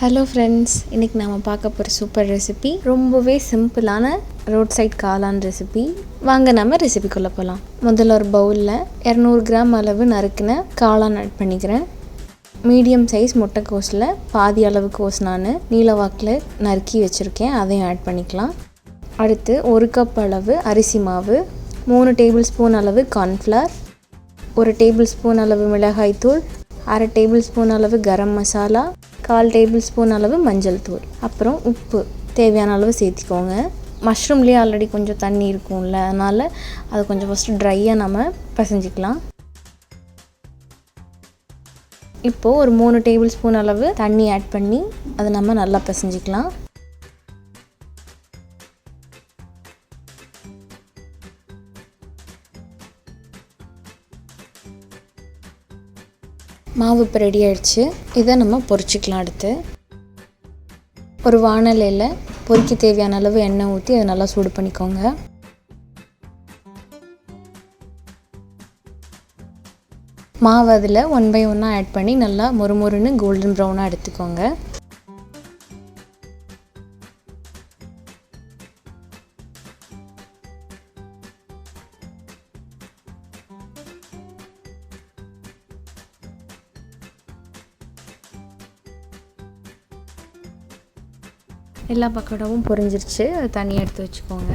Hello friends, இன்றைக்கி நாம் பார்க்க போகிற சூப்பர் ரெசிபி ரொம்பவே சிம்பிளான ரோட் சைட் காளான் ரெசிபி. வாங்க நம்ம ரெசிபிக்குள்ளே போகலாம். முதல்ல ஒரு பவுலில் 200 கிராம் அளவு நறுக்கின காளான் ஆட் பண்ணிக்கிறேன். மீடியம் சைஸ் முட்டைக்கோஸில் பாதி அளவு கோஸ் நான் நீலவாக்கில் நறுக்கி வச்சுருக்கேன், அதையும் ஆட் பண்ணிக்கலாம். அடுத்து 1 கப் அளவு அரிசி மாவு, 3 டேபிள் ஸ்பூன் அளவு கார்ன்ஃப்ளவர், 1 டேபிள் ஸ்பூன் அளவு மிளகாய்த்தூள், 1/2 டேபிள் ஸ்பூன் அளவு கரம் மசாலா, 1/4 டேபிள் ஸ்பூன் அளவு மஞ்சள் தூள், அப்புறம் உப்பு தேவையான அளவு சேர்த்திக்கோங்க. மஷ்ரூம்லேயே ஆல்ரெடி கொஞ்சம் தண்ணி இருக்கும்ல, அதனால் அது கொஞ்சம் ஃபஸ்ட்டு ட்ரையாக நம்ம பிசைஞ்சிக்கலாம். இப்போது ஒரு 3 டேபிள் ஸ்பூன் அளவு தண்ணி ஆட் பண்ணி அதை நம்ம நல்லா பிசைஞ்சிக்கலாம். மாவு இப்போ ரெடி ஆகிடுச்சு. இதை நம்ம பொரிச்சிக்கலாம். அடுத்து ஒரு வாணலியில் பொரிக்க தேவையான அளவு எண்ணெய் ஊற்றி அதை நல்லா சூடு பண்ணிக்கோங்க. மாவு அதில் 1 by 1 ஆட் பண்ணி நல்லா மொறுமொறுன்னு கோல்டன் ப்ரௌனாக எடுத்துக்கோங்க. எல்லா பக்கோடாவும் பொரிஞ்சிருச்சு, அது தனியாக எடுத்து வச்சுக்கோங்க.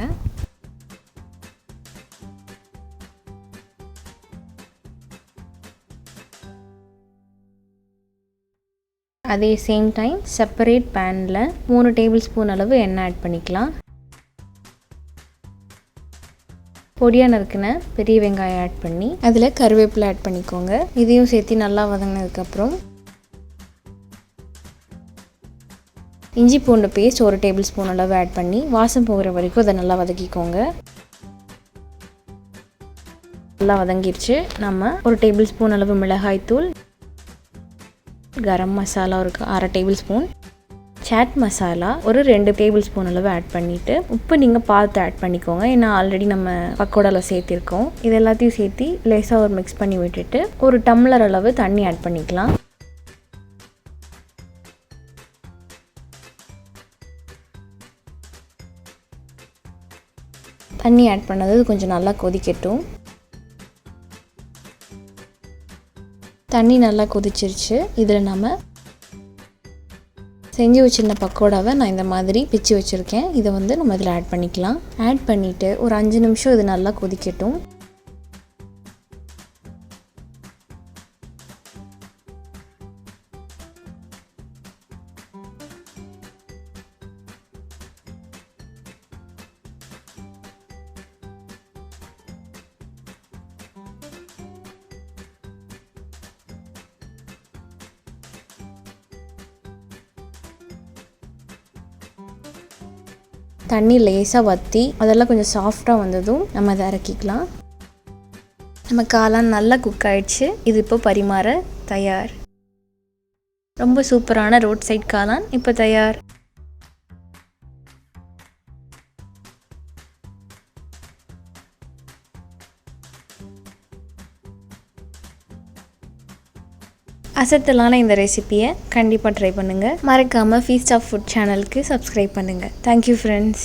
அதே சேம் டைம் செப்பரேட் பேனில் 3 டேபிள் ஸ்பூன் அளவு எண்ணெய் ஆட் பண்ணிக்கலாம். பொடியாக நறுக்கின பெரிய வெங்காயம் ஆட் பண்ணி அதில் கருவேப்பிலை ஆட் பண்ணிக்கோங்க. இதையும் சேர்த்து நல்லா வதங்கினதுக்கப்புறம் இஞ்சி பூண்டு பேஸ்ட் 1 டேபிள் ஸ்பூன் அளவு ஆட் பண்ணி வாசம் போகிற வரைக்கும் அதை நல்லா வதக்கிக்கோங்க. நல்லா வதங்கிடுச்சு. நம்ம 1 டேபிள் ஸ்பூன் அளவு மிளகாய்த்தூள், கரம் மசாலா ஒரு 1/2 டேபிள் ஸ்பூன், சாட் மசாலா ஒரு 2 டேபிள் ஸ்பூன் அளவு ஆட் பண்ணிவிட்டு உப்பு நீங்கள் பார்த்து ஆட் பண்ணிக்கோங்க, ஏன்னா ஆல்ரெடி நம்ம பக்கோடாவில் சேர்த்திருக்கோம். இது எல்லாத்தையும் சேர்த்து லேசாக ஒரு மிக்ஸ் பண்ணி விட்டுட்டு 1 டம்ளர் அளவு தண்ணி ஆட் பண்ணிக்கலாம். தண்ணி ஆட் பண்ணது கொஞ்சம் நல்லா கொதிக்கட்டும். தண்ணி நல்லா கொதிச்சிருச்சு. இதில் நம்ம செஞ்சு வச்சுருந்த பக்கோடாவை நான் இந்த மாதிரி பிச்சு வச்சுருக்கேன். இதை நம்ம இதில் ஆட் பண்ணிக்கலாம். ஆட் பண்ணிவிட்டு ஒரு 5 நிமிஷம் இது நல்லா கொதிக்கட்டும். தண்ணி லேசாக வற்றி அதெல்லாம் கொஞ்சம் சாஃப்டாக வந்ததும் நம்ம அதை இறக்கிக்கலாம். நம்ம காளான் நல்லா குக் ஆகிடுச்சு. இது இப்போ பரிமாற தயார். ரொம்ப சூப்பரான ரோட் சைட் காளான் இப்போ தயார். அசத்தலான இந்த ரெசிபியை கண்டிப்பாக ட்ரை பண்ணுங்கள். மறக்காமல் ஃபீஸ்ட் ஆஃப் ஃபுட் சேனலுக்கு சப்ஸ்கிரைப் பண்ணுங்கள். Thank you friends.